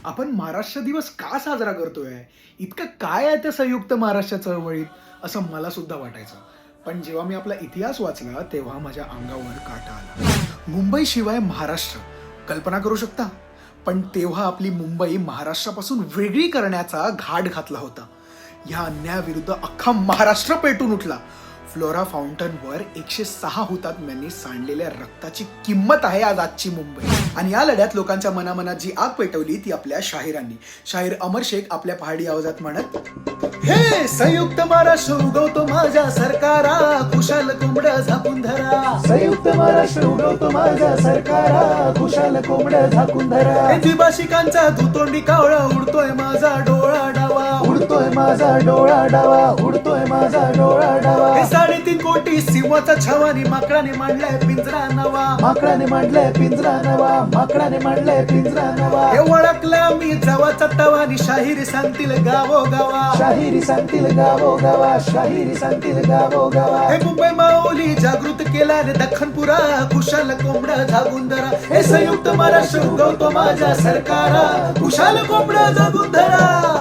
आपण महाराष्ट्र दिवस का साजरा करतोय? इतकं काय आहे त्या संयुक्त महाराष्ट्र चळवळीत? असं मला सुद्धा वाटायचं. पण जेव्हा मी आपला इतिहास वाचला, तेव्हा माझ्या अंगावर काटा आला. मुंबई शिवाय महाराष्ट्र, कल्पना करू शकता? पण तेव्हा आपली मुंबई महाराष्ट्रापासून वेगळी करण्याचा घाट घातला होता. या अन्यायाविरुद्ध अख्खा महाराष्ट्र पेटून उठला. फ्लोरा फाउंटनवर 106 हुतात्म्यांनी सांडलेल्या रक्ताची किंमत आहे आज आजची मुंबई. आणि या लढ्यात लोकांच्या मनामनात जी आग पेटवली ती आपल्या शाहिरांनी. शाहीर अमर शेख आपल्या पहाडी आवाजात म्हणत, हे संयुक्त महाराष्ट्र उगवतो माझ्या सरकारा, खुशाल कोंबड्या झाकून धरा. संयुक्त महाराष्ट्र उगवतो माझा सरकारा, खुशाल कोंबड्या झाकून धरा. द्विभाषिकांचा दुतोंडी कावळा उडतोय माझा डोळा डावा. उडतोय माझा डोळा डावा, उडतोय माझा डोळा डावा. 3.5 कोटी सिंहाचा छवानी माकडाने मांडलाय पिंजरा नवा. माकडाने मांडलाय पिंजरा नवा, माकडाने मांडलाय पिंजरा नवा. हे ओळखला मी जवाचा तवा आणि शाहिरी सांगतील गावो गावा. शाहिरी सांगतील गावो गावा, शाहिरी सांगतील गावो गावा. हे मुंबई माऊली जागृत केला रे दख्खनपुरा, खुशाल कोंबड्या जागून धरा. हे संयुक्त महाराष्ट्र उगवतो माझ्या सरकारा, खुशाल कोंबड्या जागून धरा.